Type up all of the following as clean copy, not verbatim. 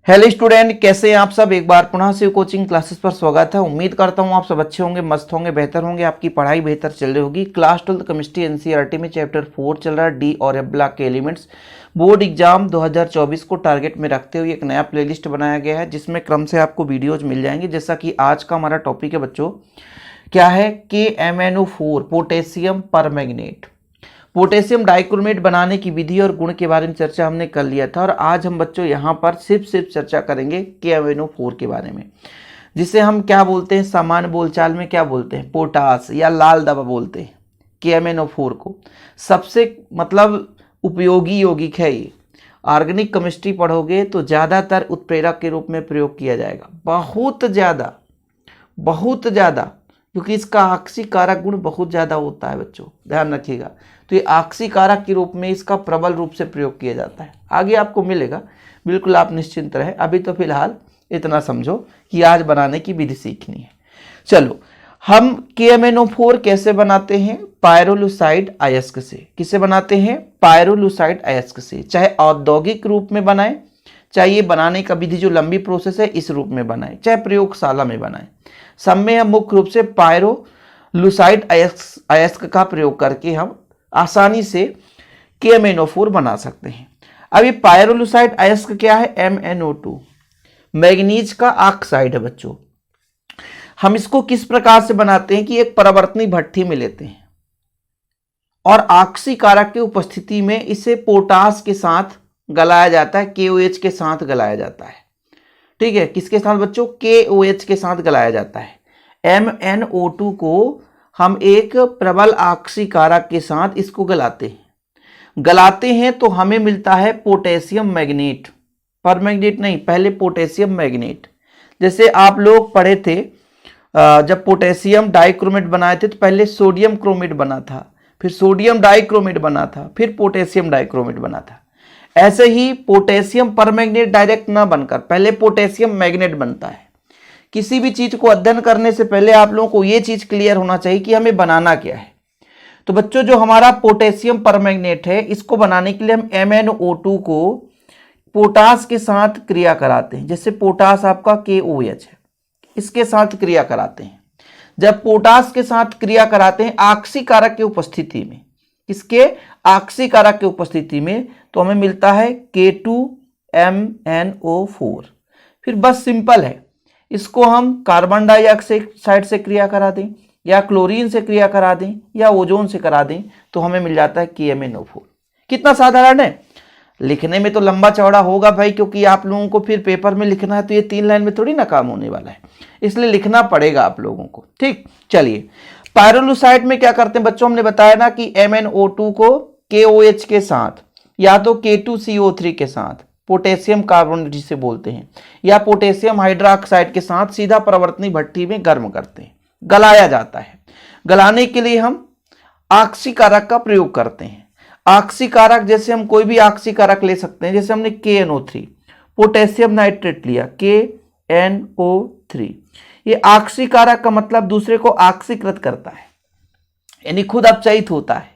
Hello student, कैसे हैं आप सब। एक बार पुनः से कोचिंग क्लासेस पर स्वागत है। उम्मीद करता हूं आप सब अच्छे होंगे, मस्त होंगे, बेहतर होंगे, आपकी पढ़ाई बेहतर चल रही होगी। क्लास 12 केमिस्ट्री एनसीईआरटी में चैप्टर 4 चल रहा है, डी और एफ ब्लॉक के एलिमेंट्स। बोर्ड एग्जाम 2024 को टारगेट में रखते हुए एक नया प्लेलिस्ट बनाया गया है, जिसमें क्रम से आपको वीडियोज मिल जाएंगे। जैसा कि आज का हमारा टॉपिक है बच्चों, क्या है, KMnO4 potassium permanganate. Potassium dichromate बनाने की विधि और गुण के बारे में चर्चा हमने कर लिया था, और आज हम बच्चों यहाँ पर सिर्फ चर्चा करेंगे KMnO4 के बारे में, जिसे हम क्या बोलते हैं, सामान्य बोलचाल में क्या बोलते हैं, पोटास या लाल दवा बोलते हैं KMnO4 को। सबसे मतलब उपयोगी यौगिक है ये। ऑर्गेनिक केमिस्ट्री पढ़ोगे तो ज़्यादातर उत्प्रेरक के रूप में प्रयोग किया जाएगा, बहुत ज़्यादा, क्योंकि इसका ऑक्सीकारक गुण बहुत ज़्यादा होता है बच्चों, ध्यान रखिएगा। तो ये ऑक्सीकारक के रूप में इसका प्रबल रूप से प्रयोग किया जाता है। आगे आपको मिलेगा, बिल्कुल आप निश्चिंत रहे। अभी तो फिलहाल इतना समझो कि आज बनाने की विधि सीखनी है। चलो, हम KMnO4 कैसे बनाते हैं, पायरोलुसाइड अयस्क से। किसे बनाते हैं, पायरोलुसाइड अयस्क से। चाहे औद्योगिक रूप में बनाएं, चाहे ये बनाने का विधि जो लंबी प्रोसेस है इस रूप में बनाएं, चाहे प्रयोगशाला में बनाएं, सब में हम मुख्य रूप से पायरोलुसाइड अयस्क का प्रयोग करके हम आसानी से KMnO4 बना सकते हैं। अब ये पायरोलुसाइड अयस्क क्या है, MnO2 मैग्नीज का ऑक्साइड है बच्चों। हम इसको किस प्रकार से बनाते हैं कि एक परावर्तनी भट्ठी में लेते हैं और ऑक्सीकारक की उपस्थिति में इसे पोटास के साथ गलाया जाता है, KOH के साथ गलाया जाता है। ठीक है, किसके साथ बच्चों, KOH के साथ गलाया जाता है। MnO2 को हम एक प्रबल ऑक्सीकारक के साथ इसको गलाते हैं तो हमें मिलता है पोटेशियम मैग्नेट। परमैंगनेट नहीं, पहले पोटेशियम मैग्नेट। जैसे आप लोग पढ़े थे, जब पोटेशियम डाइक्रोमेट बनाए थे तो पहले सोडियम क्रोमेट बना था, फिर सोडियम डाइक्रोमेट बना था, फिर पोटेशियम डाइक्रोमेट बना था। ऐसे ही पोटेशियम परमैंगनेट डायरेक्ट ना बनकर पहले पोटेशियम मैग्नेट बनता है। किसी भी चीज को अध्ययन करने से पहले आप लोगों को यह चीज क्लियर होना चाहिए कि हमें बनाना क्या है। तो बच्चों, जो हमारा पोटेशियम परमैंगनेट है, इसको बनाने के लिए हम MnO2 को पोटास के साथ क्रिया कराते हैं। जैसे पोटास आपका KOH है, इसके साथ क्रिया कराते हैं। जब पोटास के साथ क्रिया कराते हैं ऑक्सीकारक की उपस्थिति में, इसके ऑक्सीकारक की उपस्थिति में, तो हमें मिलता है K2MnO4। फिर बस सिंपल है, इसको हम कार्बन डाइऑक्साइड से क्रिया करा दें, या क्लोरीन से क्रिया करा दें, या ओजोन से करा दें, तो हमें मिल जाता है KMnO4। कितना साधारण है। लिखने में तो लंबा चौड़ा होगा भाई, क्योंकि आप लोगों को फिर पेपर में लिखना है, तो ये 3 लाइन में थोड़ी ना काम होने वाला है, इसलिए लिखना पड़ेगा आप लोगों को। ठीक, चलिए, पायरोलुसाइड में क्या करते हैं बच्चों, हमने बताया ना कि MnO2 को KOH के साथ, या तो K2CO3 के साथ, पोटेशियम कार्बोनेट जिसे बोलते हैं, या पोटेशियम हाइड्रोक्साइड के साथ सीधा परावर्तनी भट्ठी में गर्म करते हैं, गलाया जाता है। गलाने के लिए हम ऑक्सीकारक का प्रयोग करते हैं। ऑक्सीकारक जैसे हम कोई भी ऑक्सीकारक ले सकते हैं, जैसे हमने KNO3 पोटेशियम नाइट्रेट लिया, KNO3। ये ऑक्सीकारक का मतलब दूसरे को ऑक्सीकृत करता है, यानी खुद अपचयित होता है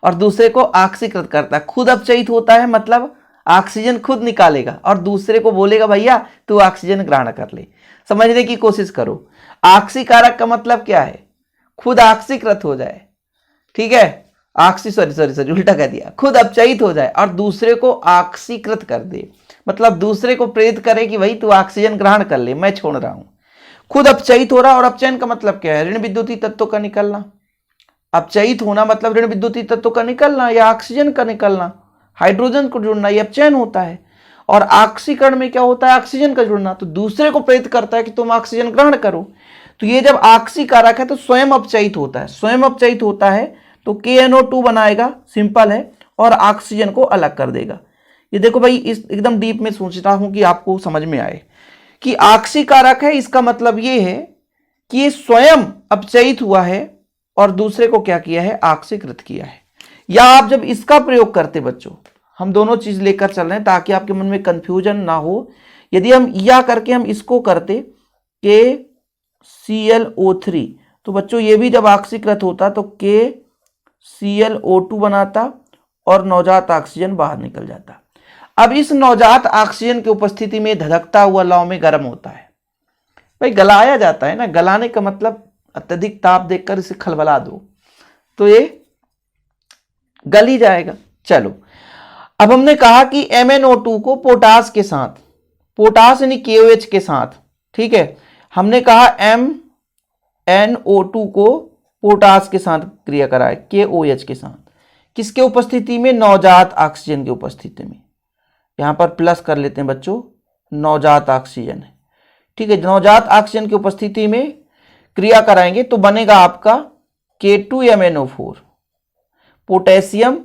और दूसरे को ऑक्सीकृत करता है। खुद अपचयित होता है मतलब ऑक्सीजन खुद निकालेगा और दूसरे को बोलेगा भैया तू ऑक्सीजन ग्रहण कर ले। समझने की कोशिश करो। ऑक्सीकारक का मतलब क्या है, खुद ऑक्सीकृत हो जाए। ठीक है, सॉरी उल्टा कह दिया, खुद अपचयित हो जाए और दूसरे को ऑक्सीकृत कर दे, मतलब दूसरे को प्रेरित करे कि भाई तू ऑक्सीजन ग्रहण कर ले, मैं छोड़ रहा हूं। खुद अपचयित हो रहा, और अपचयन का मतलब क्या है, ऋण विद्युतीय तत्वों का निकलना। अपचयित होना मतलब ऋण विद्युतीय तत्वों का निकलना या ऑक्सीजन का निकलना, हाइड्रोजन को जुड़ना, ये अपचयन होता है। और ऑक्सीकरण में क्या होता है, ऑक्सीजन का जुड़ना, तो दूसरे को प्रेरित करता है कि तुम ऑक्सीजन ग्रहण करो। तो ये जब ऑक्सीकारक है तो स्वयं अपचयित होता है, स्वयं अपचयित होता है तो KNO2 बनाएगा, सिंपल है, और ऑक्सीजन को अलग कर देगा। ये देखो भाई, इस एकदम डीप में सोचता हूं कि आपको समझ में आए कि ऑक्सीकारक है, इसका मतलब ये है कि ये स्वयं अपचयित हुआ है और दूसरे को क्या किया है, ऑक्सीकृत किया है। या आप जब इसका प्रयोग करते बच्चों, हम दोनों चीज लेकर चल रहे हैं ताकि आपके मन में कंफ्यूजन ना हो। यदि हम या करके हम इसको करते KClO3, तो बच्चों ये भी जब ऑक्सीकृत होता तो KClO2 बनाता और नवजात ऑक्सीजन बाहर निकल जाता। अब इस नवजात ऑक्सीजन की उपस्थिति में धधकता हुआ लौह में गर्म होता है। भाई गलाया जाता है ना, गलाने का मतलब अत्यधिक ताप देकर इसे खलबला दो तो ये गल ही जाएगा। चलो अब हमने कहा कि MnO2 को पोटास के साथ, पोटास यानी KOH के साथ, ठीक है, हमने कहा MnO2 को पोटास के साथ क्रिया कराए, KOH के साथ, किसके उपस्थिति में? नवजात ऑक्सीजन की उपस्थिति में। यहां पर प्लस कर लेते हैं बच्चों, नवजात ऑक्सीजन है, ठीक है। नवजात ऑक्सीजन की उपस्थिति में क्रिया कराएंगे तो बनेगा आपका K2MnO4, पोटेशियम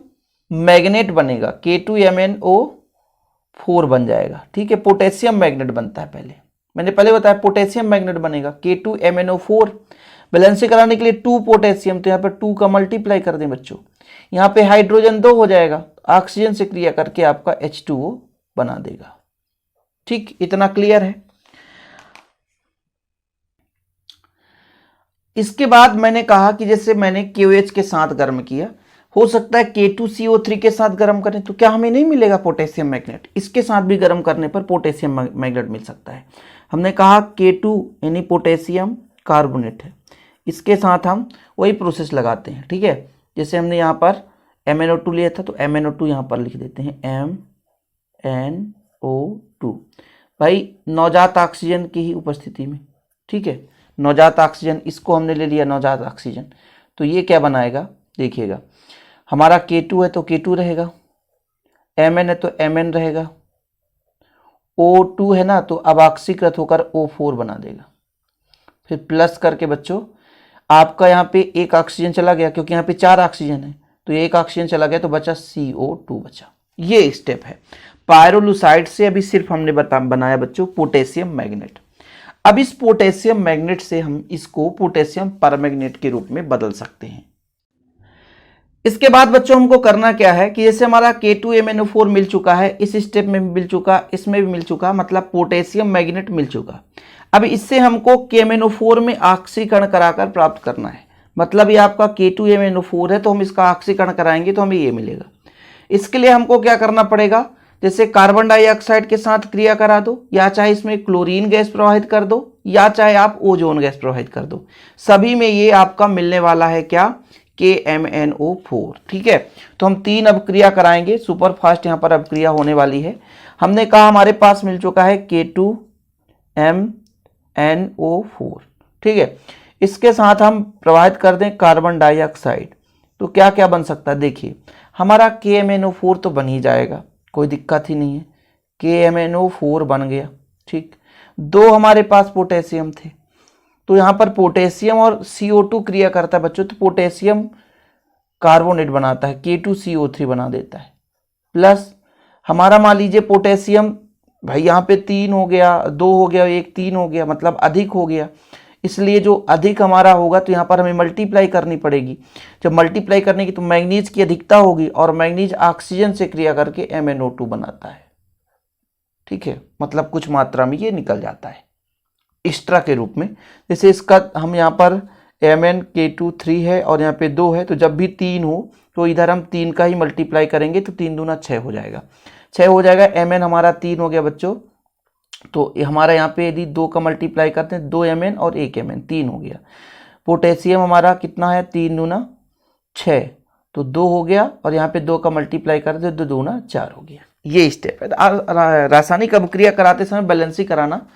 मैग्नेट बनेगा, K2MnO4 बन जाएगा, ठीक है। पोटेशियम मैग्नेट बनता है, पहले मैंने बताया पोटेशियम मैग्नेट बनेगा K2MnO4। बैलेंसिंग कराने के लिए 2 पोटेशियम, तो यहाँ पे 2 का मल्टीप्लाई कर दें बच्चों, यहाँ पे हाइड्रोजन 2 हो जाएगा, ऑक्सीजन से क्रिया करके आपका H2O बना देगा। ठीक, इतना क्लियर है। इसके बाद मैंने कहा कि जैसे मैंने KOH के साथ गर्म किया, हो सकता है K2CO3 के साथ गर्म करें तो क्या हमें नहीं मिलेगा पोटेशियम मैग्नेट? इसके साथ भी गर्म करने पर पोटेशियम मैग्नेट मिल सकता है। हमने कहा K2 यानी पोटेशियम कार्बोनेट है, इसके साथ हम वही प्रोसेस लगाते हैं, ठीक है। जैसे हमने यहाँ पर MnO2 लिया था तो MnO2 यहाँ पर लिख देते हैं MnO2, भाई नवजात ऑक्सीजन की ही उपस्थिति में, ठीक है। नवजात ऑक्सीजन, इसको हमने ले लिया नवजात ऑक्सीजन, तो ये क्या बनाएगा देखिएगा, हमारा K2 है तो K2 रहेगा, Mn है तो Mn रहेगा, O2 है ना तो अब ऑक्सीकृत होकर O4 बना देगा। फिर प्लस करके बच्चों आपका यहाँ पे एक ऑक्सीजन चला गया, क्योंकि यहाँ पे 4 ऑक्सीजन है तो एक ऑक्सीजन चला गया तो बचा CO2 बचा। ये स्टेप है। पायरोलुसाइड से अभी सिर्फ हमने बनाया बच्चों पोटेशियम मैग्नेट। अब इस पोटेशियम मैग्नेट से हम इसको पोटेशियम परमैग्नेट के रूप में बदल सकते हैं। इसके बाद बच्चों हमको करना क्या है कि जैसे हमारा K2MnO4 मिल चुका है, इस स्टेप में भी मिल चुका, इसमें भी मिल चुका, मतलब पोटेशियम मैग्नेट मिल चुका। अब इससे हमको KMnO4 में ऑक्सीकरण कराकर प्राप्त करना है, मतलब ये आपका K2MnO4 है तो हम इसका ऑक्सीकरण कराएंगे तो हमें ये मिलेगा। इसके लिए हमको क्या करना पड़ेगा, जैसे कार्बन डाइऑक्साइड के साथ क्रिया करा दो, या चाहे इसमें क्लोरीन गैस प्रवाहित कर दो, या चाहे आप ओजोन गैस प्रवाहित कर दो, सभी में ये आपका मिलने वाला है क्या? KMnO4, ठीक है। तो हम 3 अब क्रिया कराएंगे, सुपर फास्ट यहाँ पर अब क्रिया होने वाली है। हमने कहा हमारे पास मिल चुका है K2MnO4, ठीक है। इसके साथ हम प्रवाहित कर दें कार्बन डाइऑक्साइड, तो क्या क्या बन सकता है देखिए, हमारा KMnO4 तो बन ही जाएगा, कोई दिक्कत ही नहीं है, KMnO4 बन गया, ठीक। 2 हमारे पास पोटेशियम थे तो यहाँ पर पोटेशियम और CO2 क्रिया करता है बच्चों, तो पोटेशियम कार्बोनेट बनाता है, K2CO3 बना देता है। प्लस हमारा मान लीजिए पोटेशियम, भाई यहाँ पे 3 हो गया, 2 हो गया, 1 3 हो गया, मतलब अधिक हो गया, इसलिए जो अधिक हमारा होगा तो यहाँ पर हमें मल्टीप्लाई करनी पड़ेगी। जब मल्टीप्लाई करने की तो मैग्नीज की अधिकता होगी, और मैग्नीज ऑक्सीजन से क्रिया करके MnO2 बनाता है, ठीक है, मतलब कुछ मात्रा में ये निकल जाता है एक्स्ट्रा के रूप में। जैसे इसका हम यहाँ पर Mn K2 3 है और यहाँ पे 2 है, तो जब भी 3 हो तो इधर हम 3 का ही मल्टीप्लाई करेंगे तो 3 दूना 6 हो जाएगा, 6 हो जाएगा। Mn हमारा 3 हो गया बच्चों, तो हमारा यहाँ पे यदि 2 का मल्टीप्लाई करते हैं 2 Mn और 1 Mn, 3 हो गया। पोटेशियम हमारा कितना है, 3 दूना 6, तो 2 हो गया, और यहाँ पे 2 का मल्टीप्लाई करते हैं 2 दूना 4 हो गया। ये स्टेप है। रासायनिक अभिक्रिया कराते समय बैलेंसिंग कराना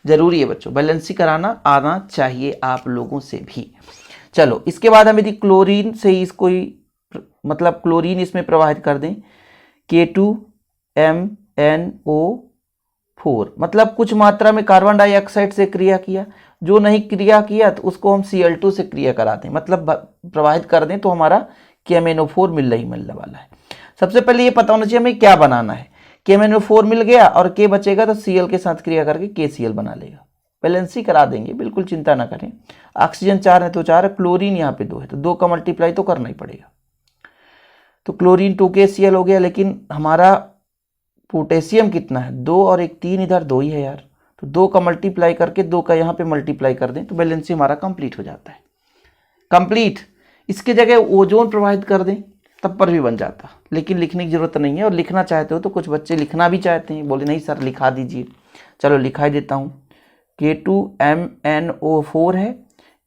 जरूरी है बच्चों, बैलेंसिंग कराना आना चाहिए आप लोगों से भी। चलो इसके बाद हम यदि क्लोरीन से ही इसको मतलब क्लोरीन इसमें प्रवाहित कर दें, K2MnO4, मतलब कुछ मात्रा में कार्बन डाइऑक्साइड से क्रिया किया, जो नहीं क्रिया किया तो उसको हम Cl2 से क्रिया कराते हैं, मतलब प्रवाहित कर दें तो हमारा KMnO4 मिलने वाला है। सबसे पहले ये पता होना चाहिए हमें क्या बनाना है। KMnO4 मिल गया और K बचेगा तो Cl के साथ क्रिया करके KCl बना लेगा, बैलेंसिंग करा देंगे, बिल्कुल चिंता ना करें। ऑक्सीजन 4 है तो 4 है, क्लोरीन यहाँ पे 2 है तो 2 का मल्टीप्लाई तो करना ही पड़ेगा, तो क्लोरीन 2KCl हो गया। लेकिन हमारा पोटेशियम कितना है, 2 और 1 3, इधर 2 ही है यार, तो 2 का मल्टीप्लाई करके 2 का यहाँ पे मल्टीप्लाई कर दें तो बैलेंसिंग हमारा कंप्लीट हो जाता है। कंप्लीट। इसके जगह ओजोन प्रवाहित कर दें तब पर भी बन जाता, लेकिन लिखने की ज़रूरत नहीं है। और लिखना चाहते हो तो कुछ बच्चे लिखना भी चाहते हैं, बोले नहीं सर लिखा दीजिए, चलो लिखा देता हूँ। K2MnO4 है,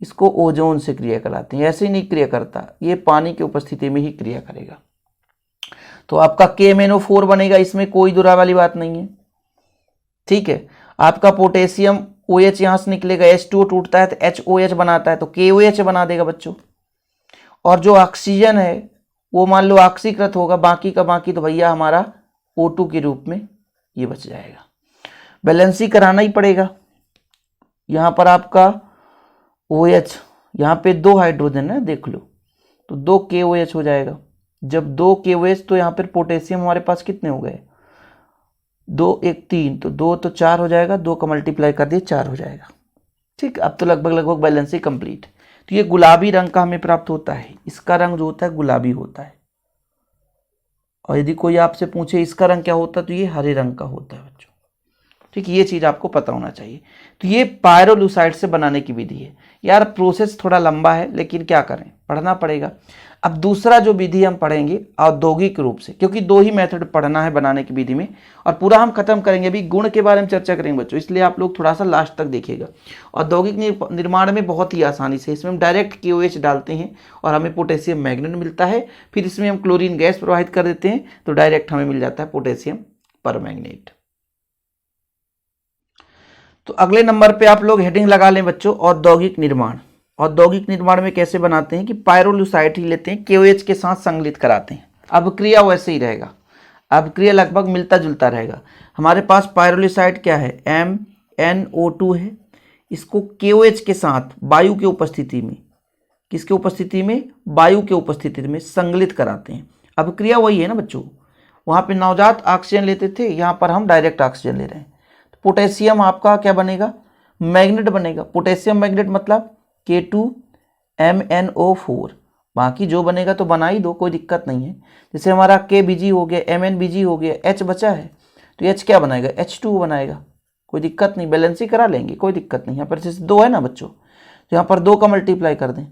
इसको ओजोन से क्रिया कराते हैं। ऐसे ही नहीं क्रिया करता, ये पानी की उपस्थिति में ही क्रिया करेगा। तो आपका KMnO4 बनेगा, इसमें कोई दुरा वाली बात नहीं है। ठीक है, आपका पोटेशियम OH यहाँ से निकलेगा, H2O टूटता है तो HOH बनाता है, तो KOH बना देगा बच्चों। और जो ऑक्सीजन है वो मान लो ऑक्सीकृत होगा, बाकी का बाकी तो भैया हमारा O2 के रूप में ये बच जाएगा। बैलेंसी कराना ही पड़ेगा। यहाँ पर आपका OH, यहाँ पे 2 हाइड्रोजन है देख लो, तो 2 KOH हो जाएगा। जब 2 KOH तो यहाँ पर पोटेशियम हमारे पास कितने हो गए, 2 1 3, तो 2 तो 4 हो जाएगा, 2 का मल्टीप्लाई कर दिए 4 हो जाएगा। ठीक, अब तो लगभग बैलेंस ही कंप्लीट। तो ये गुलाबी रंग का हमें प्राप्त होता है, इसका रंग जो होता है गुलाबी होता है। और यदि कोई आपसे पूछे इसका रंग क्या होता है तो ये हरे रंग का होता है बच्चों। ठीक, ये चीज़ आपको पता होना चाहिए। तो ये पायरोलुसाइड से बनाने की विधि है। यार प्रोसेस थोड़ा लंबा है, लेकिन क्या करें, पढ़ना पड़ेगा। अब दूसरा जो विधि हम पढ़ेंगे औद्योगिक रूप से, क्योंकि 2 ही मेथड पढ़ना है बनाने की विधि में, और पूरा हम खत्म करेंगे। अभी गुण के बारे में चर्चा करेंगे बच्चों, इसलिए आप लोग थोड़ा सा लास्ट तक देखिएगा। औद्योगिक निर्माण में बहुत ही आसानी से, इसमें हम डायरेक्ट KOH डालते हैं और हमें पोटेशियम मैग्नेट मिलता है। फिर इसमें हम क्लोरीन गैस प्रवाहित कर देते हैं तो डायरेक्ट हमें मिल जाता है पोटेशियम परमैंगनेट। तो अगले नंबर पे आप लोग हेडिंग लगा लें बच्चों, औद्योगिक निर्माण। औद्योगिक निर्माण में कैसे बनाते हैं कि पायरोलुसाइड ही लेते हैं, KOH के साथ संगलित कराते हैं। अब क्रिया वैसे ही रहेगा, अब क्रिया लगभग मिलता जुलता रहेगा। हमारे पास पायरोलुसाइड क्या है, MnO2 है, इसको KOH के साथ वायु की उपस्थिति में, किसके उपस्थिति में, वायु के उपस्थिति में संगलित कराते हैं। अब क्रिया वही है ना बच्चों, वहाँ पे नवजात ऑक्सीजन लेते थे, यहाँ पर हम डायरेक्ट ऑक्सीजन ले रहे हैं। तो पोटेशियम आपका क्या बनेगा, मैग्नेट बनेगा। पोटेशियम मैग्नेट मतलब K2MnO4, बाकी जो बनेगा तो बना ही दो, कोई दिक्कत नहीं है। जैसे हमारा KBg हो गया, MnBg हो गया, H बचा है तो H क्या बनाएगा, H2O बनाएगा, कोई दिक्कत नहीं, बैलेंस ही करा लेंगे, कोई दिक्कत नहीं। यहाँ पर जैसे 2 है ना बच्चों, तो यहाँ पर 2 का मल्टीप्लाई कर दें,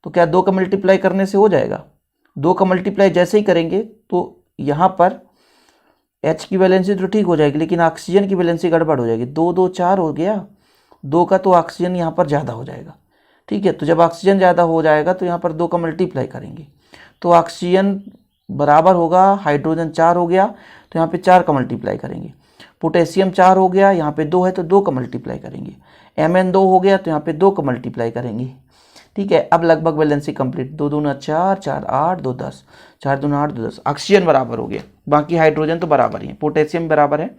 तो क्या 2 का मल्टीप्लाई करने से हो जाएगा, 2 का मल्टीप्लाई जैसे ही करेंगे तो यहाँ पर H की वैलेंसी तो ठीक हो जाएगी, लेकिन ऑक्सीजन की वैलेंसी गड़बड़ हो जाएगी। 2 2 4 हो गया, 2 का तो ऑक्सीजन यहाँ पर ज़्यादा हो जाएगा। ठीक है, तो जब ऑक्सीजन ज़्यादा हो जाएगा तो यहाँ पर 2 का मल्टीप्लाई करेंगे तो ऑक्सीजन बराबर होगा, हाइड्रोजन 4 हो गया तो यहाँ पे 4 का मल्टीप्लाई करेंगे। पोटेशियम 4 हो गया, यहाँ पे 2 है तो 2 का मल्टीप्लाई करेंगे। Mn 2 हो गया तो यहाँ पे 2 का मल्टीप्लाई करेंगे। ठीक है, अब लगभग बैलेंसी कंप्लीट, 2 दूना 4, 4 8, 2 10, 4 दूना 8, 2 10। ऑक्सीजन बराबर हो गया, बाकी हाइड्रोजन तो बराबर ही है, पोटेशियम बराबर है,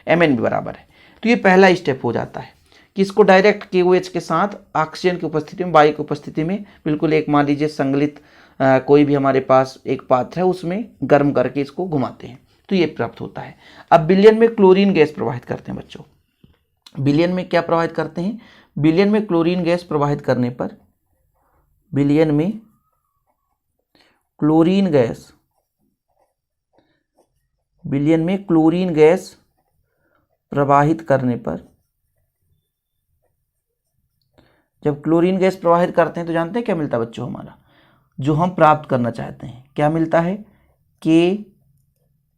Mn भी बराबर है। तो ये पहला स्टेप हो जाता है कि इसको डायरेक्ट KOH के साथ ऑक्सीजन की उपस्थिति में, वायु की उपस्थिति में, बिल्कुल एक मान लीजिए संगलित कोई भी हमारे पास एक पात्र है उसमें गर्म करके इसको घुमाते हैं तो ये प्राप्त होता है। अब विलयन में क्लोरीन गैस प्रवाहित करते हैं बच्चों। विलयन में क्या प्रवाहित करते हैं, विलयन में क्लोरीन गैस प्रवाहित करने पर, विलयन में क्लोरीन गैस, विलयन में क्लोरीन गैस प्रवाहित करने पर, जब क्लोरीन गैस प्रवाहित करते हैं तो जानते हैं क्या मिलता है बच्चों, हमारा जो हम प्राप्त करना चाहते हैं क्या मिलता है,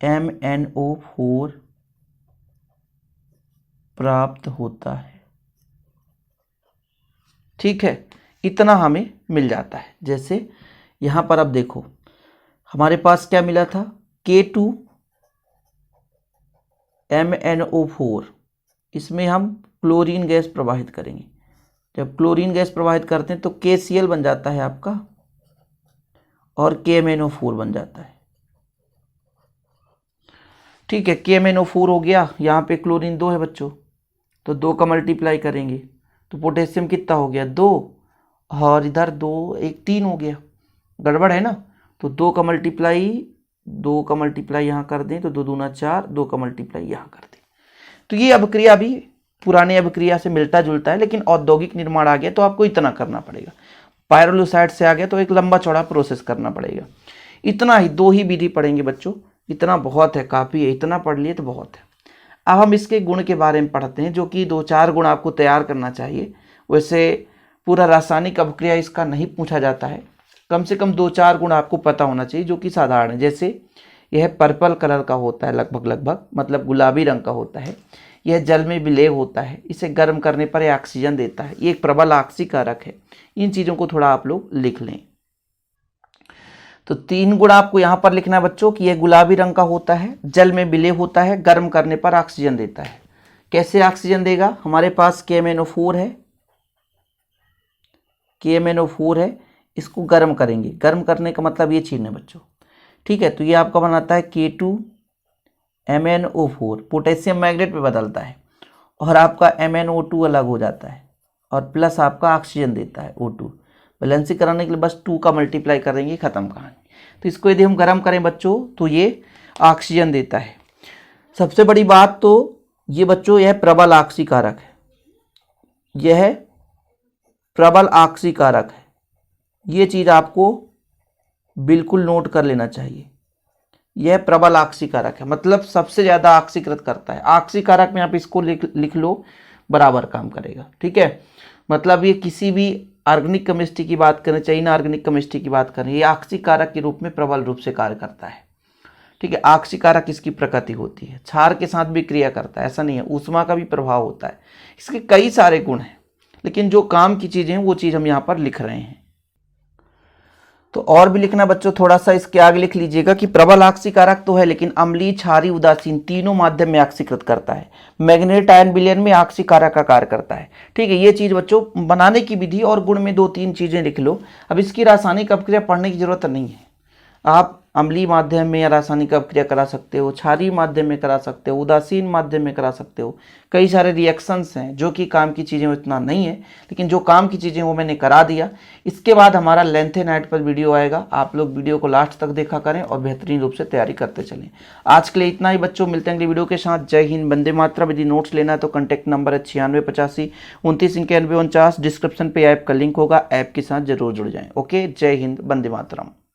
KMnO4 प्राप्त होता है। ठीक है, इतना हमें मिल जाता है। जैसे यहाँ पर अब देखो हमारे पास क्या मिला था, K2MnO4, इसमें हम क्लोरीन गैस प्रवाहित करेंगे। जब क्लोरीन गैस प्रवाहित करते हैं तो KCl बन जाता है आपका और KMnO4 बन जाता है। ठीक है, KMnO4 हो गया, यहाँ पे क्लोरीन 2 है बच्चों तो 2 का मल्टीप्लाई करेंगे तो पोटेशियम कितना हो गया, 2, और इधर 2 1 3 हो गया, गड़बड़ है ना, तो 2 का मल्टीप्लाई यहाँ कर दें तो 2 दूना 4, 2 का मल्टीप्लाई यहाँ कर दें। तो ये अभिक्रिया भी पुराने अभिक्रिया से मिलता जुलता है, लेकिन औद्योगिक निर्माण आ गया तो आपको इतना करना पड़ेगा। पायरोलुसाइड से आ गया तो एक लंबा चौड़ा प्रोसेस करना पड़ेगा। इतना ही, 2 ही विधि पढ़ेंगे बच्चों, इतना बहुत है, काफ़ी है, इतना पढ़ लिए तो बहुत है। अब हम इसके गुण के बारे में पढ़ते हैं, जो कि 2-4 गुण आपको तैयार करना चाहिए। वैसे पूरा रासायनिक अभिक्रिया इसका नहीं पूछा जाता है, कम से कम 2-4 गुण आपको पता होना चाहिए जो कि साधारण है। जैसे यह पर्पल कलर का होता है लगभग मतलब गुलाबी रंग का होता है, यह जल में विलेय होता है, इसे गर्म करने पर यह ऑक्सीजन देता है, ये एक प्रबल ऑक्सीकारक है। इन चीज़ों को थोड़ा आप लोग लिख लें। तो 3 गुण आपको यहाँ पर लिखना है बच्चों कि यह गुलाबी रंग का होता है, जल में विलेय होता है, गर्म करने पर ऑक्सीजन देता है। कैसे ऑक्सीजन देगा? हमारे पास KMnO4 है, KMnO4 है, इसको गर्म करेंगे। गर्म करने का मतलब ये चीज़ है बच्चों, ठीक है। तो ये आपका बनाता है K2MnO4, पोटेशियम मैग्नेट पे बदलता है, और आपका MnO2 अलग हो जाता है, और प्लस आपका ऑक्सीजन देता है O2। बैलेंसी कराने के लिए बस 2 का मल्टीप्लाई करेंगे, ख़त्म कहानी। तो इसको यदि हम गर्म करें बच्चों तो ये ऑक्सीजन देता है। सबसे बड़ी बात तो ये बच्चों, यह प्रबल ऑक्सीकारक है, यह प्रबल ऑक्सीकारक है। ये चीज़ आपको बिल्कुल नोट कर लेना चाहिए। यह प्रबल ऑक्सीकारक है, मतलब सबसे ज़्यादा ऑक्सीकृत करता है। ऑक्सीकारक में आप इसको लिख लो, बराबर काम करेगा, ठीक है। मतलब ये किसी भी ऑर्गेनिक केमिस्ट्री की बात करें चाहे इनऑर्गेनिक केमिस्ट्री की बात करें, ये ऑक्सीकारक के रूप में प्रबल रूप से कार्य करता है, ठीक है। ऑक्सीकारक इसकी प्रकृति होती है, क्षार के साथ भी क्रिया करता है, ऐसा नहीं है, ऊष्मा का भी प्रभाव होता है। इसके कई सारे गुण हैं, लेकिन जो काम की चीज़ें हैं वो चीज़ हम यहाँ पर लिख रहे हैं। तो और भी लिखना बच्चों, थोड़ा सा इसके आगे लिख लीजिएगा कि प्रबल ऑक्सीकारक तो है, लेकिन अम्लीय, क्षारीय, उदासीन तीनों माध्यम में ऑक्सीकृत करता है। मैग्नेट आयन विलयन में ऑक्सीकारक का कार्य करता है, ठीक है। ये चीज़ बच्चों बनाने की विधि और गुण में 2-3 चीज़ें लिख लो। अब इसकी रासायनिक अपक्रिया पढ़ने की जरूरत नहीं है। आप अम्लीय माध्यम में या रासायनिक अपक्रिया करा सकते हो, क्षारीय माध्यम में करा सकते हो, उदासीन माध्यम में करा सकते हो। कई सारे रिएक्शंस हैं जो कि काम की चीज़ें इतना नहीं है, लेकिन जो काम की चीज़ें वो मैंने करा दिया। इसके बाद हमारा लेंथेनाइट पर वीडियो आएगा, आप लोग वीडियो को लास्ट तक देखा करें और बेहतरीन रूप से तैयारी करते चलें। आज के लिए इतना ही बच्चों, मिलते हैं अगली वीडियो के साथ। जय हिंद, वंदे मातरम। यदि नोट्स लेना है तो कॉन्टैक्ट नंबर है 9685 299149। डिस्क्रिप्शन पे ऐप का लिंक होगा, ऐप के साथ जरूर जुड़ जाएं। ओके, जय हिंद, वंदे मातरम।